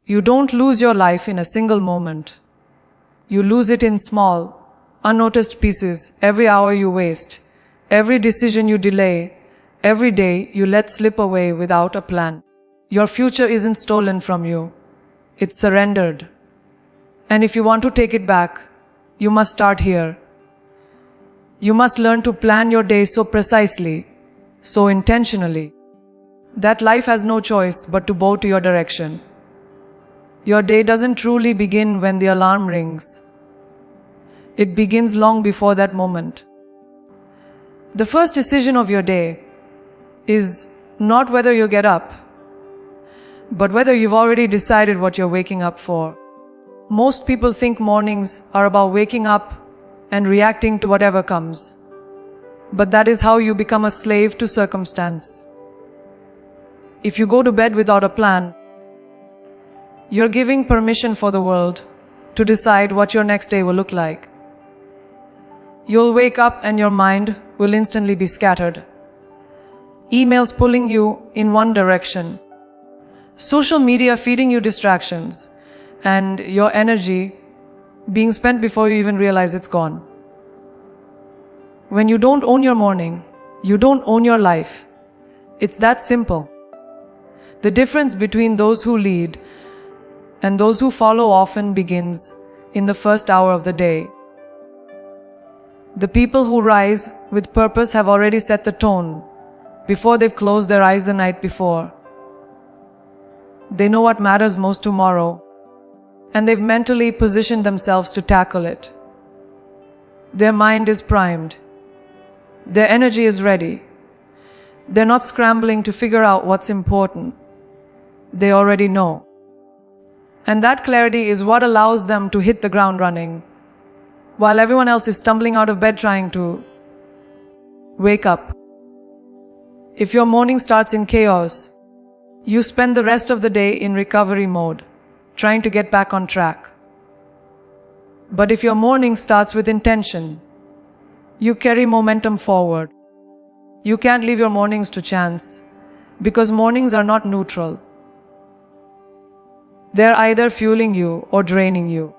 You don't lose your life in a single moment. You lose it in small, unnoticed pieces. Every hour you waste, every decision you delay, every day you let slip away without a plan. Your future isn't stolen from you. It's surrendered. And if you want to take it back, you must start here. You must learn to plan your day so precisely, so intentionally, that life has no choice but to bow to your direction. Your day doesn't truly begin when the alarm rings. It begins long before that moment. The first decision of your day is not whether you get up, but whether you've already decided what you're waking up for. Most people think mornings are about waking up and reacting to whatever comes. But that is how you become a slave to circumstance. If you go to bed without a plan, you're giving permission for the world to decide what your next day will look like. You'll wake up and your mind will instantly be scattered. Emails pulling you in one direction, social media feeding you distractions, and your energy being spent before you even realize it's gone. When you don't own your morning, you don't own your life. It's that simple. The difference between those who lead and those who follow often begins in the first hour of the day. The people who rise with purpose have already set the tone before they've closed their eyes the night before. They know what matters most tomorrow, and they've mentally positioned themselves to tackle it. Their mind is primed. Their energy is ready. They're not scrambling to figure out what's important. They already know. And that clarity is what allows them to hit the ground running, while everyone else is stumbling out of bed trying to wake up. If your morning starts in chaos, you spend the rest of the day in recovery mode, trying to get back on track. But if your morning starts with intention, you carry momentum forward. You can't leave your mornings to chance, because mornings are not neutral. They're either fueling you or draining you.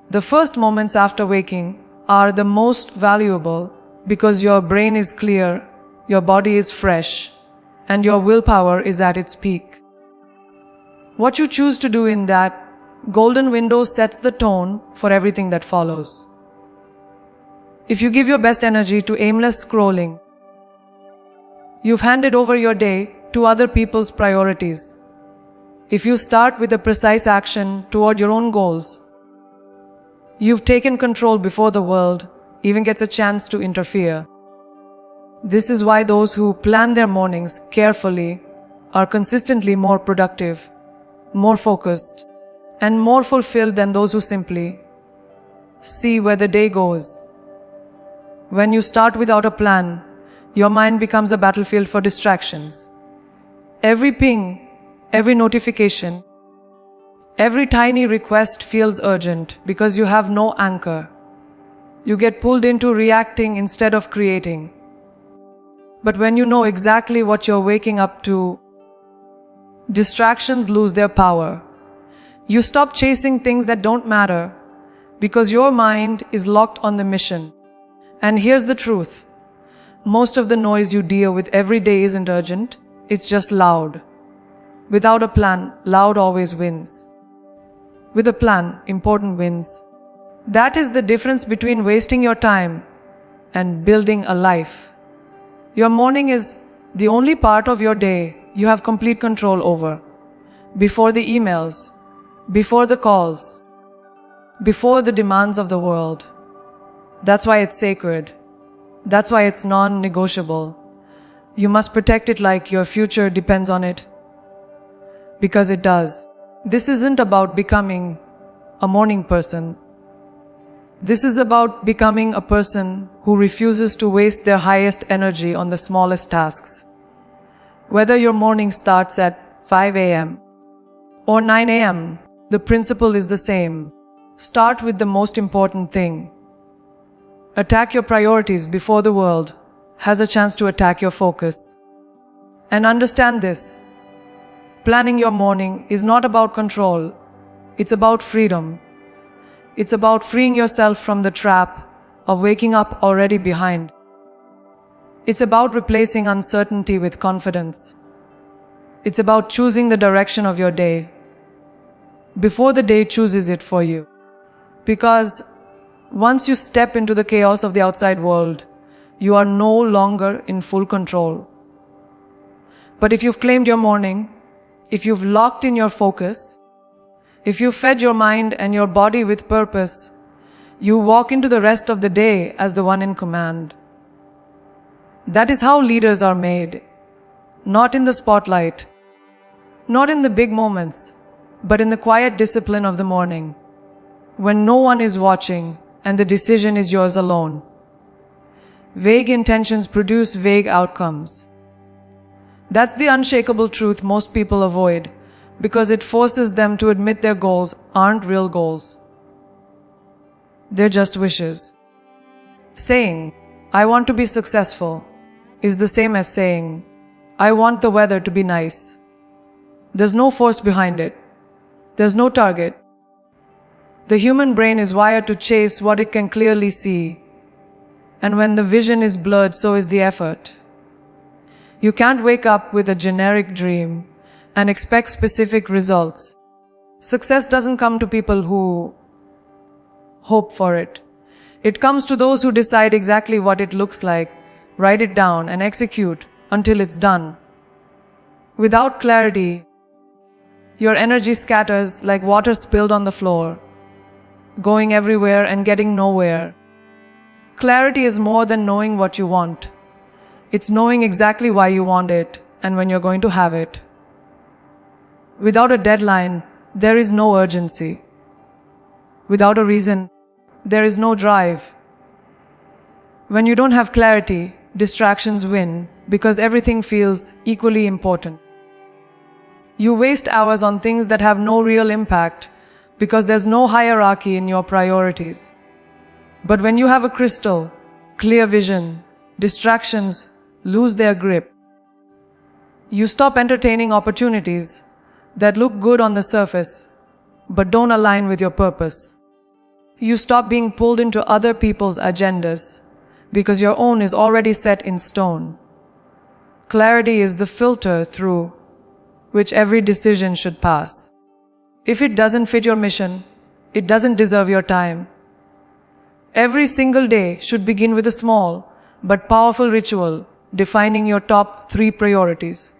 The first moments after waking are the most valuable because your brain is clear, your body is fresh, and your willpower is at its peak. What you choose to do in that golden window sets the tone for everything that follows. If you give your best energy to aimless scrolling, you've handed over your day to other people's priorities. If you start with a precise action toward your own goals, you've taken control before the world even gets a chance to interfere. This is why those who plan their mornings carefully are consistently more productive, more focused, and more fulfilled than those who simply see where the day goes. When you start without a plan, your mind becomes a battlefield for distractions. Every ping, every notification, every tiny request feels urgent because you have no anchor. You get pulled into reacting instead of creating. But when you know exactly what you're waking up to, distractions lose their power. You stop chasing things that don't matter because your mind is locked on the mission. And here's the truth. Most of the noise you deal with every day isn't urgent, it's just loud. Without a plan, loud always wins. With a plan, important wins. That is the difference between wasting your time and building a life. Your morning is the only part of your day you have complete control over. Before the emails, before the calls, before the demands of the world. That's why it's sacred. That's why it's non-negotiable. You must protect it like your future depends on it. Because it does. This isn't about becoming a morning person. This is about becoming a person who refuses to waste their highest energy on the smallest tasks. Whether your morning starts at 5 a.m. or 9 a.m., the principle is the same. Start with the most important thing. Attack your priorities before the world has a chance to attack your focus. And understand this. Planning your morning is not about control, It's about freedom. It's about freeing yourself from the trap of waking up already behind. It's about replacing uncertainty with confidence. It's about choosing the direction of your day before the day chooses it for you. Because once you step into the chaos of the outside world, you are no longer in full control. But if you've claimed your morning, if you've locked in your focus, if you've fed your mind and your body with purpose, you walk into the rest of the day as the one in command. That is how leaders are made. Not in the spotlight, not in the big moments, but in the quiet discipline of the morning, when no one is watching and the decision is yours alone. Vague intentions produce vague outcomes. That's the unshakable truth most people avoid, because it forces them to admit their goals aren't real goals. They're just wishes. Saying, "I want to be successful," is the same as saying, "I want the weather to be nice." There's no force behind it. There's no target. The human brain is wired to chase what it can clearly see. And when the vision is blurred, so is the effort. You can't wake up with a generic dream and expect specific results. Success doesn't come to people who hope for it. It comes to those who decide exactly what it looks like, write it down, and execute until it's done. Without clarity, your energy scatters like water spilled on the floor, going everywhere and getting nowhere. Clarity is more than knowing what you want. It's knowing exactly why you want it and when you're going to have it. Without a deadline, there is no urgency. Without a reason, there is no drive. When you don't have clarity, distractions win because everything feels equally important. You waste hours on things that have no real impact because there's no hierarchy in your priorities. But when you have a crystal, clear vision, distractions lose their grip. You stop entertaining opportunities that look good on the surface, but don't align with your purpose. You stop being pulled into other people's agendas because your own is already set in stone. Clarity is the filter through which every decision should pass. If it doesn't fit your mission, it doesn't deserve your time. Every single day should begin with a small but powerful ritual defining your top 3 priorities.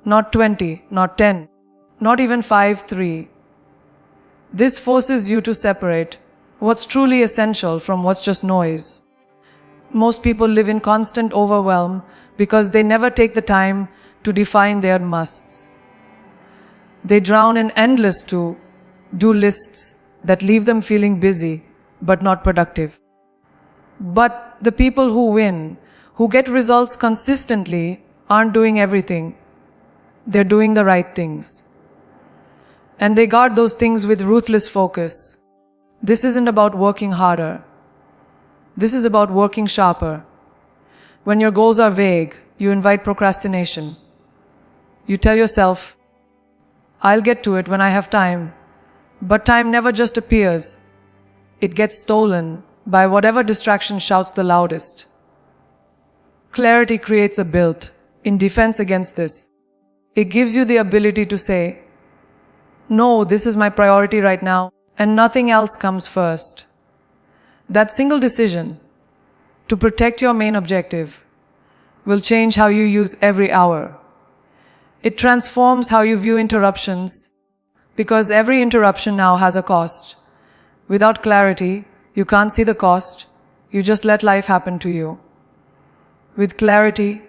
Not 20, not 10, not even 5, 3. This forces you to separate what's truly essential from what's just noise. Most people live in constant overwhelm because they never take the time to define their musts. They drown in endless to-do lists that leave them feeling busy but not productive. But the people who win, who get results consistently, aren't doing everything. They're doing the right things. And they guard those things with ruthless focus. This isn't about working harder. This is about working sharper. When your goals are vague, you invite procrastination. You tell yourself, "I'll get to it when I have time." But time never just appears. It gets stolen by whatever distraction shouts the loudest. Clarity creates a built-in defense against this. It gives you the ability to say, "No, this is my priority right now, and nothing else comes first." That single decision to protect your main objective will change how you use every hour. It transforms how you view interruptions, because every interruption now has a cost. Without clarity, you can't see the cost, you just let life happen to you. With clarity,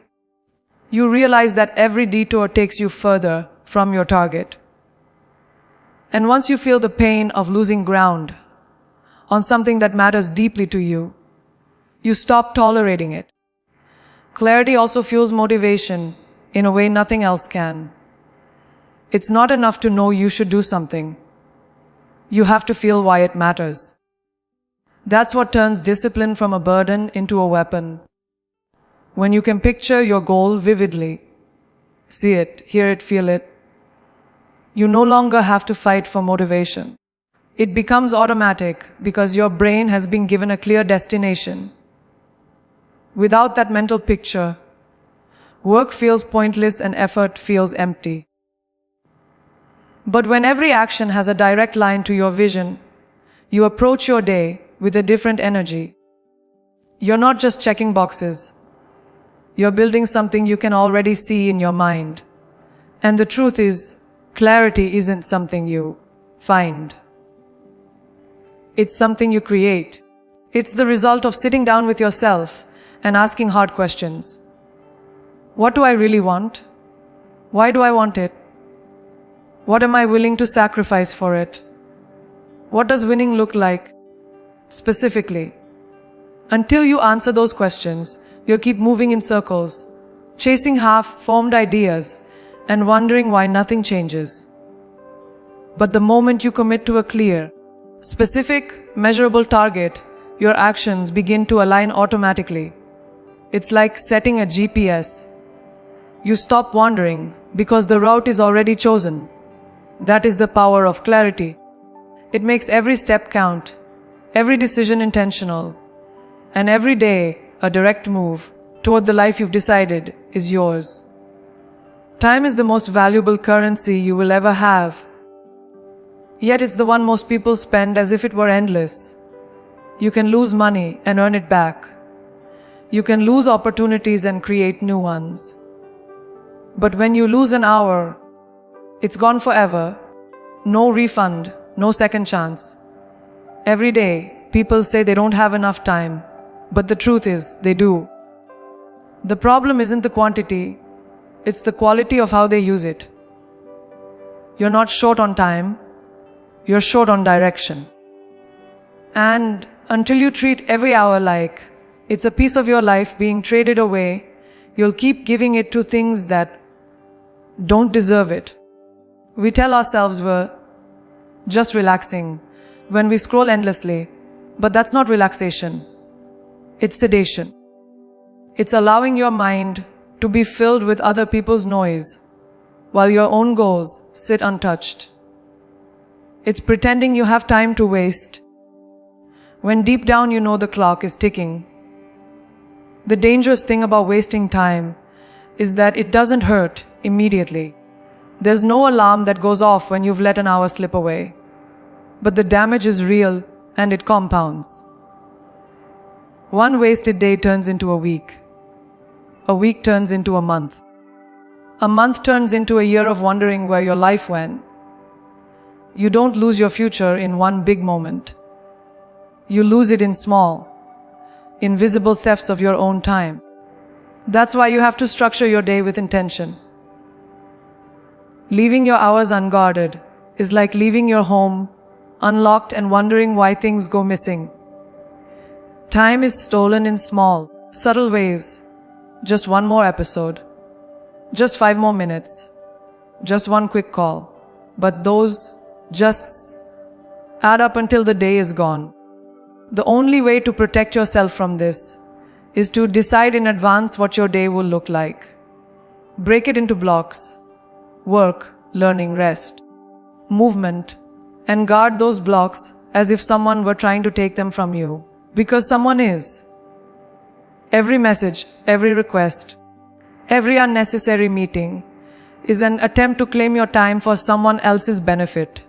you realize that every detour takes you further from your target. And once you feel the pain of losing ground on something that matters deeply to you, you stop tolerating it. Clarity also fuels motivation in a way nothing else can. It's not enough to know you should do something. You have to feel why it matters. That's what turns discipline from a burden into a weapon. When you can picture your goal vividly, see it, hear it, feel it, You no longer have to fight for motivation. It becomes automatic because your brain has been given a clear destination. Without that mental picture, work feels pointless and effort feels empty. But when every action has a direct line to your vision, you approach your day with a different energy. You're not just checking boxes. You're building something you can already see in your mind. And the truth is, clarity isn't something you find. It's something you create. It's the result of sitting down with yourself and asking hard questions. What do I really want? Why do I want it? What am I willing to sacrifice for it? What does winning look like? Specifically. Until you answer those questions, you'll keep moving in circles, chasing half-formed ideas, and wondering why nothing changes. But the moment you commit to a clear, specific, measurable target, your actions begin to align automatically. It's like setting a GPS. You stop wandering because the route is already chosen. That is the power of clarity. It makes every step count, every decision intentional, and every day a direct move toward the life you've decided is yours. Time is the most valuable currency you will ever have. Yet it's the one most people spend as if it were endless. You can lose money and earn it back. You can lose opportunities and create new ones. But when you lose an hour, it's gone forever. No refund, no second chance. Every day, people say they don't have enough time, but the truth is, they do. The problem isn't the quantity, it's the quality of how they use it. You're not short on time, you're short on direction. And until you treat every hour like it's a piece of your life being traded away, you'll keep giving it to things that don't deserve it. We tell ourselves we're just relaxing when we scroll endlessly, but that's not relaxation. It's sedation. It's allowing your mind to be filled with other people's noise while your own goals sit untouched. It's pretending you have time to waste when deep down you know the clock is ticking. The dangerous thing about wasting time is that it doesn't hurt immediately. There's no alarm that goes off when you've let an hour slip away. But the damage is real and it compounds. One wasted day turns into a week. A week turns into a month. A month turns into a year of wondering where your life went. You don't lose your future in one big moment. You lose it in small, invisible thefts of your own time. That's why you have to structure your day with intention. Leaving your hours unguarded is like leaving your home unlocked and wondering why things go missing. Time is stolen in small, subtle ways. Just one more episode. Just 5 more minutes. Just one quick call. But those justs add up until the day is gone. The only way to protect yourself from this is to decide in advance what your day will look like. Break it into blocks. Work, learning, rest, movement, and guard those blocks as if someone were trying to take them from you. Because someone is. Every message, every request, every unnecessary meeting is an attempt to claim your time for someone else's benefit.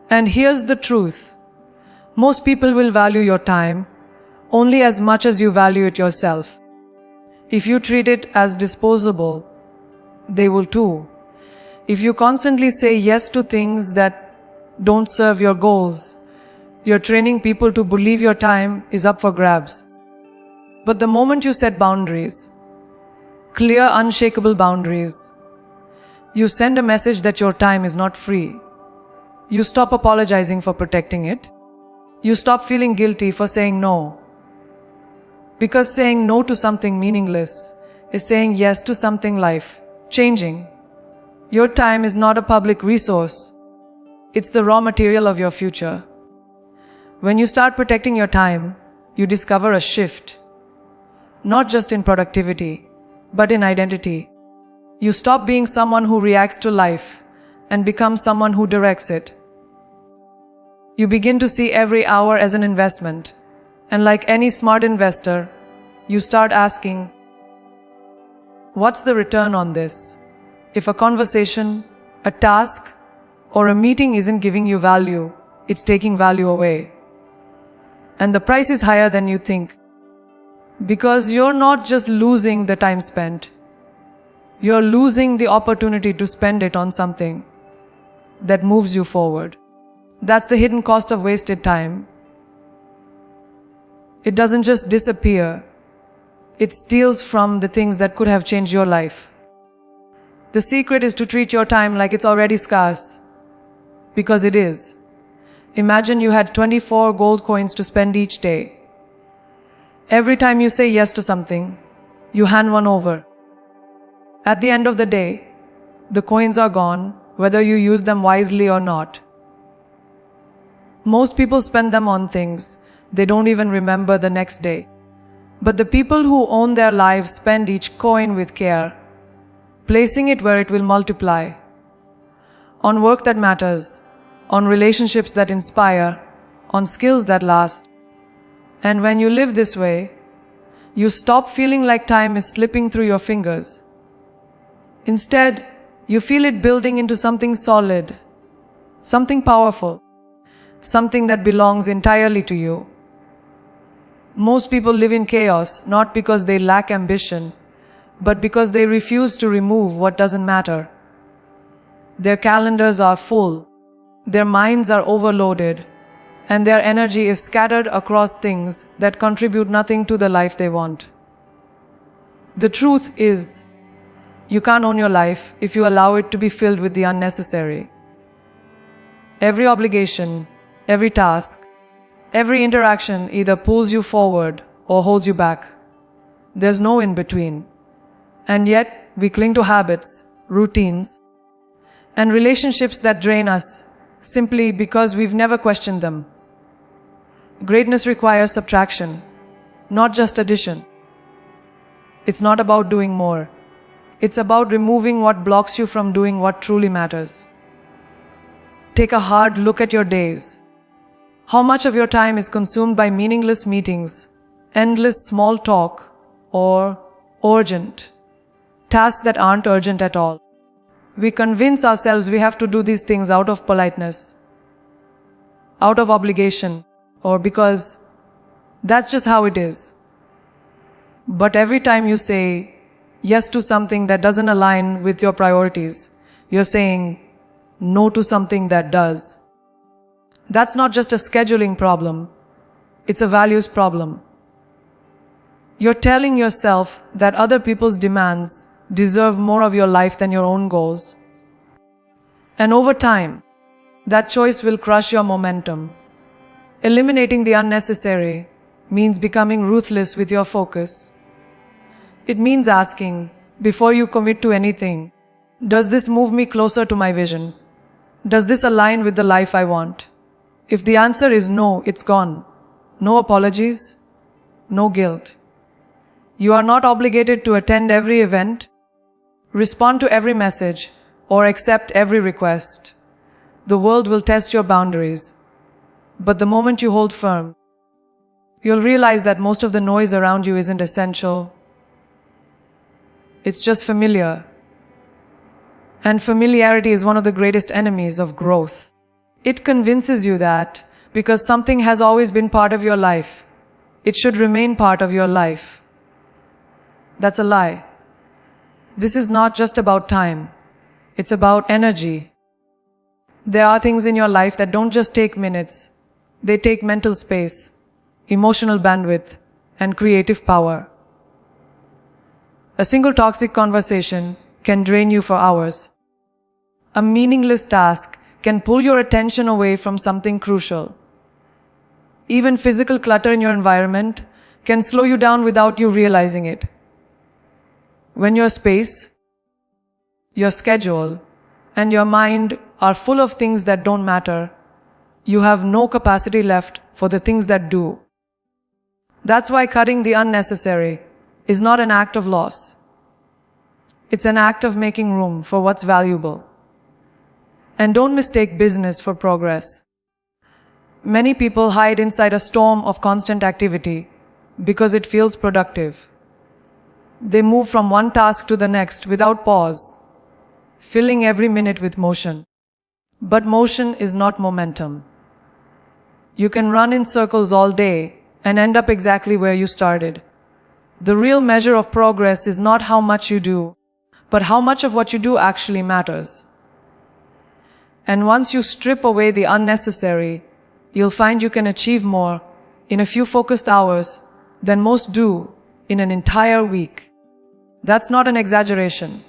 And here's the truth. Most people will value your time only as much as you value it yourself. If you treat it as disposable, they will too. If you constantly say yes to things that don't serve your goals, you're training people to believe your time is up for grabs. But the moment you set boundaries, clear, unshakable boundaries, you send a message that your time is not free. You stop apologizing for protecting it. You stop feeling guilty for saying no. Because saying no to something meaningless is saying yes to something life-changing. Your time is not a public resource. It's the raw material of your future. When you start protecting your time, you discover a shift. Not just in productivity, but in identity. You stop being someone who reacts to life and become someone who directs it. You begin to see every hour as an investment, and like any smart investor, you start asking, what's the return on this? If a conversation, a task, or a meeting isn't giving you value, it's taking value away. And the price is higher than you think. Because you're not just losing the time spent, you're losing the opportunity to spend it on something that moves you forward. That's the hidden cost of wasted time. It doesn't just disappear, it steals from the things that could have changed your life. The secret is to treat your time like it's already scarce. Because it is. Imagine you had 24 gold coins to spend each day. Every time you say yes to something, you hand one over. At the end of the day, the coins are gone, whether you use them wisely or not. Most people spend them on things they don't even remember the next day. But the people who own their lives spend each coin with care, placing it where it will multiply. On work that matters, on relationships that inspire, on skills that last. And when you live this way, you stop feeling like time is slipping through your fingers. Instead, you feel it building into something solid, something powerful, something that belongs entirely to you. Most people live in chaos not because they lack ambition, but because they refuse to remove what doesn't matter. Their calendars are full, their minds are overloaded, and their energy is scattered across things that contribute nothing to the life they want. The truth is, you can't own your life if you allow it to be filled with the unnecessary. Every obligation, every task, every interaction either pulls you forward or holds you back. There's no in between. And yet, we cling to habits, routines, and relationships that drain us simply because we've never questioned them. Greatness requires subtraction, not just addition. It's not about doing more. It's about removing what blocks you from doing what truly matters. Take a hard look at your days. How much of your time is consumed by meaningless meetings, endless small talk, or urgent tasks that aren't urgent at all? We convince ourselves we have to do these things out of politeness, out of obligation, or because that's just how it is. But every time you say yes to something that doesn't align with your priorities, you're saying no to something that does. That's not just a scheduling problem, it's a values problem. You're telling yourself that other people's demands deserve more of your life than your own goals. And over time, that choice will crush your momentum. Eliminating the unnecessary means becoming ruthless with your focus. It means asking, before you commit to anything, does this move me closer to my vision? Does this align with the life I want? If the answer is no, it's gone. No apologies, no guilt. You are not obligated to attend every event, respond to every message, or accept every request. The world will test your boundaries. But the moment you hold firm, you'll realize that most of the noise around you isn't essential. It's just familiar. And familiarity is one of the greatest enemies of growth. It convinces you that because something has always been part of your life, it should remain part of your life. That's a lie. This is not just about time. It's about energy. There are things in your life that don't just take minutes. They take mental space, emotional bandwidth, and creative power. A single toxic conversation can drain you for hours. A meaningless task can pull your attention away from something crucial. Even physical clutter in your environment can slow you down without you realizing it. When your space, your schedule, and your mind are full of things that don't matter, you have no capacity left for the things that do. That's why cutting the unnecessary is not an act of loss. It's an act of making room for what's valuable. And don't mistake business for progress. Many people hide inside a storm of constant activity because it feels productive. They move from one task to the next without pause, filling every minute with motion. But motion is not momentum. You can run in circles all day and end up exactly where you started. The real measure of progress is not how much you do, but how much of what you do actually matters. And once you strip away the unnecessary, you'll find you can achieve more in a few focused hours than most do in an entire week. That's not an exaggeration.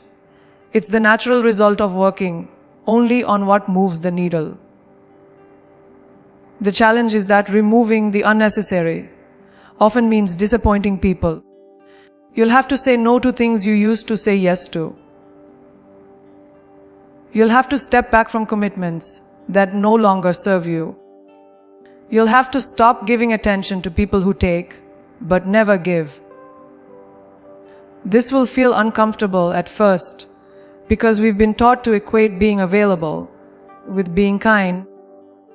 It's the natural result of working only on what moves the needle. The challenge is that removing the unnecessary often means disappointing people. You'll have to say no to things you used to say yes to. You'll have to step back from commitments that no longer serve you. You'll have to stop giving attention to people who take, but never give. This will feel uncomfortable at first because we've been taught to equate being available with being kind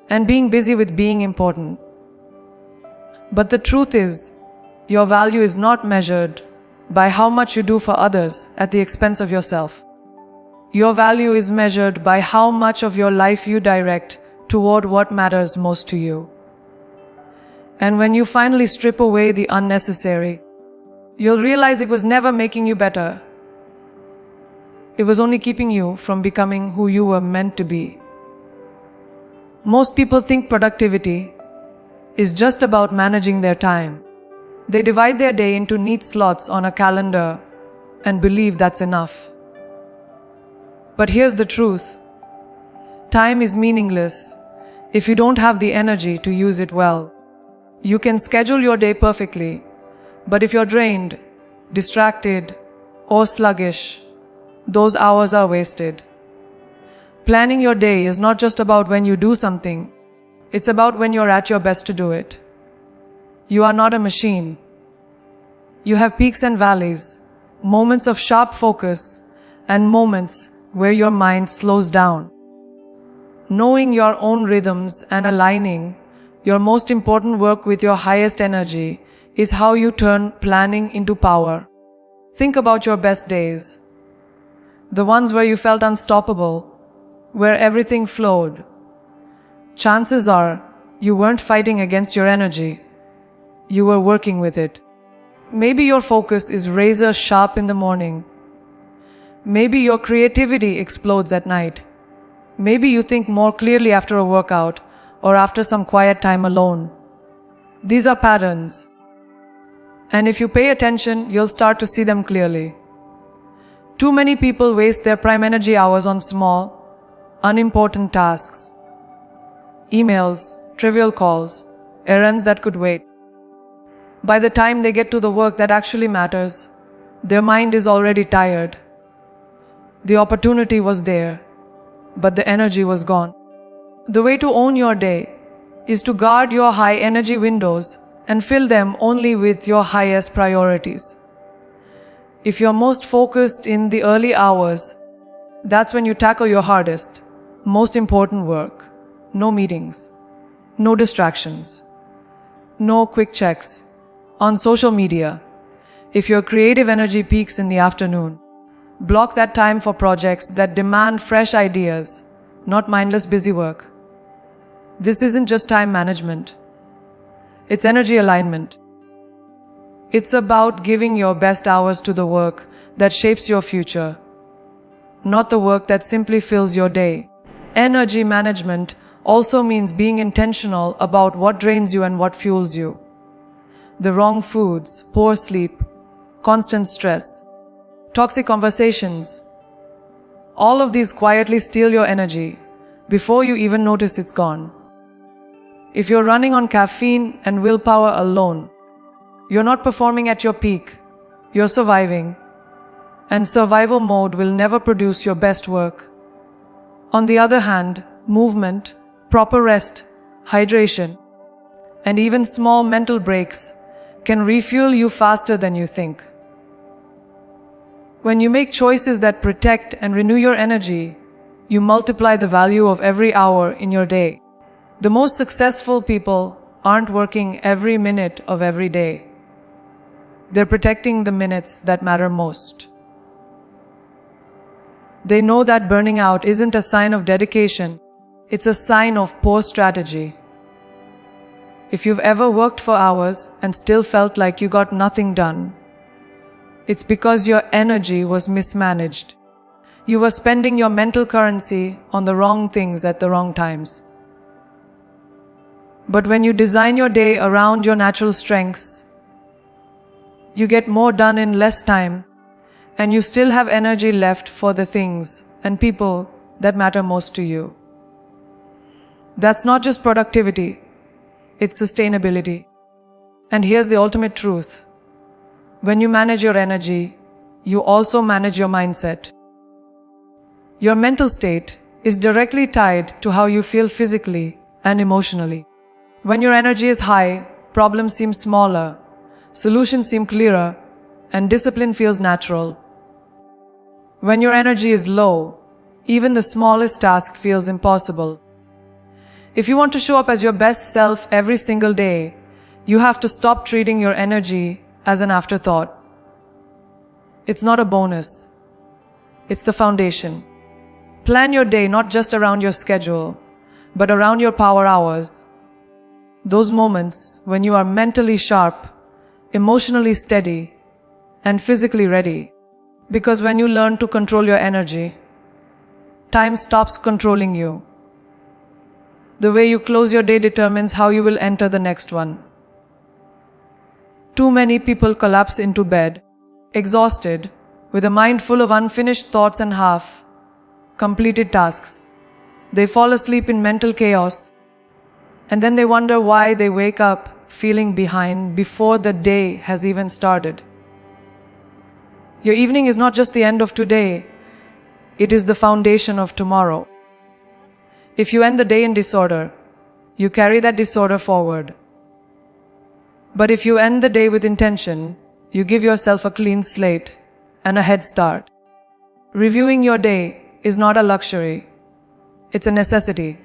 and being busy with being important. But the truth is, your value is not measured by how much you do for others at the expense of yourself. Your value is measured by how much of your life you direct toward what matters most to you. And when you finally strip away the unnecessary, you'll realize it was never making you better. It was only keeping you from becoming who you were meant to be. Most people think productivity is just about managing their time. They divide their day into neat slots on a calendar and believe that's enough. But here's the truth. Time is meaningless if you don't have the energy to use it well. You can schedule your day perfectly, but if you're drained, distracted, or sluggish, those hours are wasted. Planning your day is not just about when you do something, it's about when you're at your best to do it. You are not a machine. You have peaks and valleys, moments of sharp focus, and moments where your mind slows down. Knowing your own rhythms and aligning your most important work with your highest energy is how you turn planning into power. Think about your best days. The ones where you felt unstoppable, where everything flowed. Chances are you weren't fighting against your energy. You were working with it. Maybe your focus is razor sharp in the morning. Maybe your creativity explodes at night. Maybe you think more clearly after a workout or after some quiet time alone. These are patterns. And if you pay attention, you'll start to see them clearly. Too many people waste their prime energy hours on small, unimportant tasks. Emails, trivial calls, errands that could wait. By the time they get to the work that actually matters, their mind is already tired. The opportunity was there, but the energy was gone. The way to own your day is to guard your high energy windows and fill them only with your highest priorities. If you're most focused in the early hours, that's when you tackle your hardest, most important work. No meetings, no distractions, no quick checks on social media. If your creative energy peaks in the afternoon, block that time for projects that demand fresh ideas, not mindless busy work. This isn't just time management. It's energy alignment. It's about giving your best hours to the work that shapes your future, not the work that simply fills your day. Energy management also means being intentional about what drains you and what fuels you. The wrong foods, poor sleep, constant stress, toxic conversations, all of these quietly steal your energy before you even notice it's gone. If you're running on caffeine and willpower alone, you're not performing at your peak, you're surviving, and survival mode will never produce your best work. On the other hand, movement, proper rest, hydration, and even small mental breaks can refuel you faster than you think. When you make choices that protect and renew your energy, you multiply the value of every hour in your day. The most successful people aren't working every minute of every day. They're protecting the minutes that matter most. They know that burning out isn't a sign of dedication, it's a sign of poor strategy. If you've ever worked for hours and still felt like you got nothing done, it's because your energy was mismanaged. You were spending your mental currency on the wrong things at the wrong times. But when you design your day around your natural strengths, you get more done in less time, and you still have energy left for the things and people that matter most to you. That's not just productivity, it's sustainability. And here's the ultimate truth. When you manage your energy, you also manage your mindset. Your mental state is directly tied to how you feel physically and emotionally. When your energy is high, problems seem smaller, solutions seem clearer, and discipline feels natural. When your energy is low, even the smallest task feels impossible. If you want to show up as your best self every single day, you have to stop treating your energy as an afterthought. It's not a bonus. It's the foundation. Plan your day not just around your schedule, but around your power hours. Those moments when you are mentally sharp, emotionally steady, and physically ready. Because when you learn to control your energy, time stops controlling you. The way you close your day determines how you will enter the next one. Too many people collapse into bed, exhausted, with a mind full of unfinished thoughts and half-completed tasks. They fall asleep in mental chaos, and then they wonder why they wake up feeling behind before the day has even started. Your evening is not just the end of today, it is the foundation of tomorrow. If you end the day in disorder, you carry that disorder forward. But if you end the day with intention, you give yourself a clean slate and a head start. Reviewing your day is not a luxury, it's a necessity.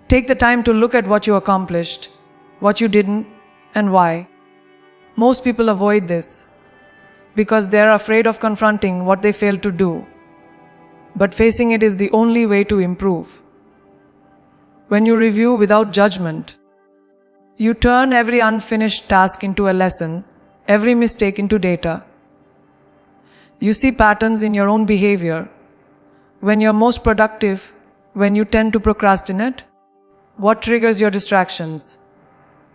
Take the time to look at what you accomplished, what you didn't, and why. Most people avoid this because they're afraid of confronting what they failed to do. But facing it is the only way to improve. When you review without judgment, you turn every unfinished task into a lesson, every mistake into data. You see patterns in your own behavior. When you're most productive, when you tend to procrastinate, what triggers your distractions?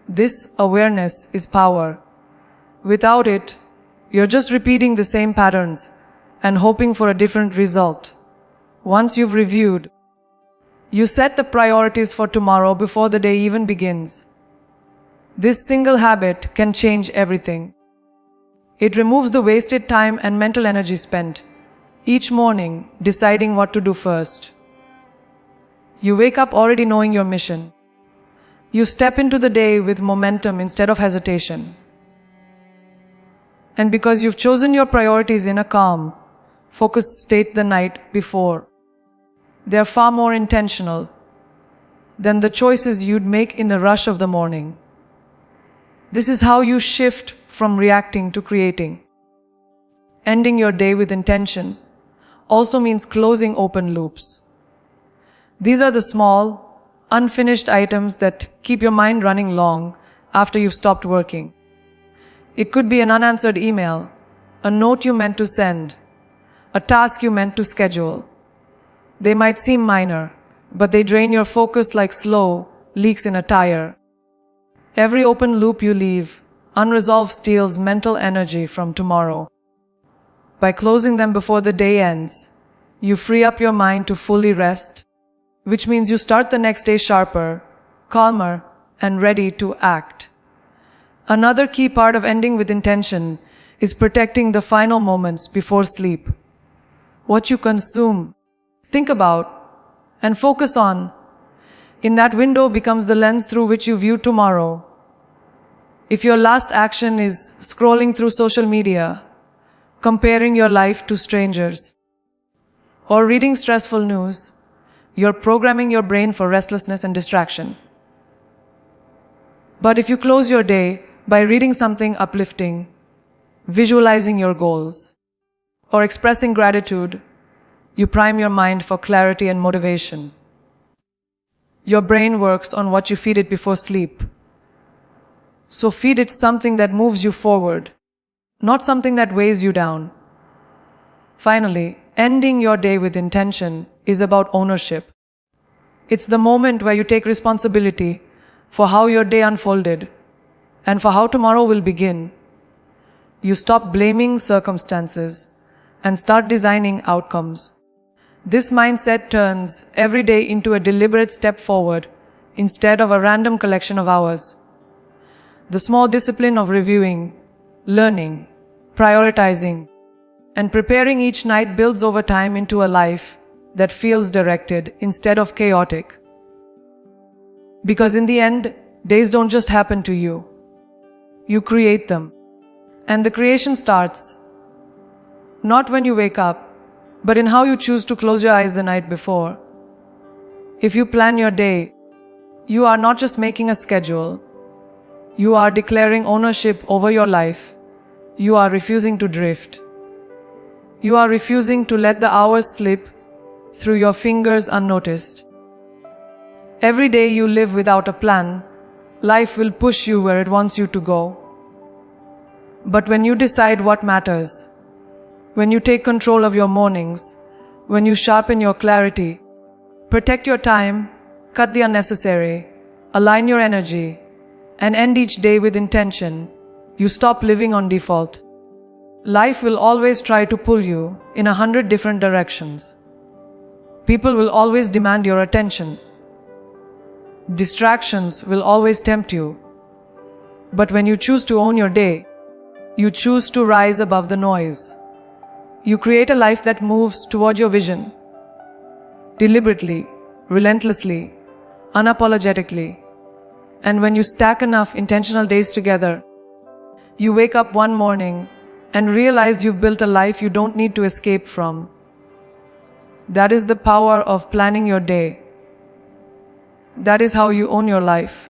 This awareness is power. Without it, you're just repeating the same patterns and hoping for a different result. Once you've reviewed, you set the priorities for tomorrow before the day even begins. This single habit can change everything. It removes the wasted time and mental energy spent each morning deciding what to do first. You wake up already knowing your mission. You step into the day with momentum instead of hesitation. And because you've chosen your priorities in a calm, focused state the night before, they're far more intentional than the choices you'd make in the rush of the morning. This is how you shift from reacting to creating. Ending your day with intention also means closing open loops. These are the small, unfinished items that keep your mind running long after you've stopped working. It could be an unanswered email, a note you meant to send, a task you meant to schedule. They might seem minor, but they drain your focus like slow leaks in a tire. Every open loop you leave, unresolved, steals mental energy from tomorrow. By closing them before the day ends, you free up your mind to fully rest, which means you start the next day sharper, calmer, and ready to act. Another key part of ending with intention is protecting the final moments before sleep. What you consume, think about, and focus on in that window becomes the lens through which you view tomorrow. If your last action is scrolling through social media, comparing your life to strangers, or reading stressful news, You're programming your brain for restlessness and distraction. But if you close your day by reading something uplifting, visualizing your goals, or expressing gratitude, you prime your mind for clarity and motivation. Your brain works on what you feed it before sleep. So feed it something that moves you forward, not something that weighs you down. Finally, ending your day with intention is about ownership. It's the moment where you take responsibility for how your day unfolded and for how tomorrow will begin. You stop blaming circumstances and start designing outcomes. This mindset turns every day into a deliberate step forward instead of a random collection of hours. The small discipline of reviewing, learning, prioritizing, and preparing each night builds over time into a life that feels directed instead of chaotic. Because in the end, days don't just happen to you. You create them. And the creation starts not when you wake up, but in how you choose to close your eyes the night before. If you plan your day, you are not just making a schedule. You are declaring ownership over your life. You are refusing to drift. You are refusing to let the hours slip through your fingers unnoticed. Every day you live without a plan, life will push you where it wants you to go. But when you decide what matters, when you take control of your mornings, when you sharpen your clarity, protect your time, cut the unnecessary, align your energy, and end each day with intention, you stop living on default. Life will always try to pull you in 100 different directions. People will always demand your attention. Distractions will always tempt you. But when you choose to own your day, you choose to rise above the noise. You create a life that moves toward your vision. Deliberately, relentlessly, unapologetically. And when you stack enough intentional days together, you wake up one morning and realize you've built a life you don't need to escape from. That is the power of planning your day. That is how you own your life.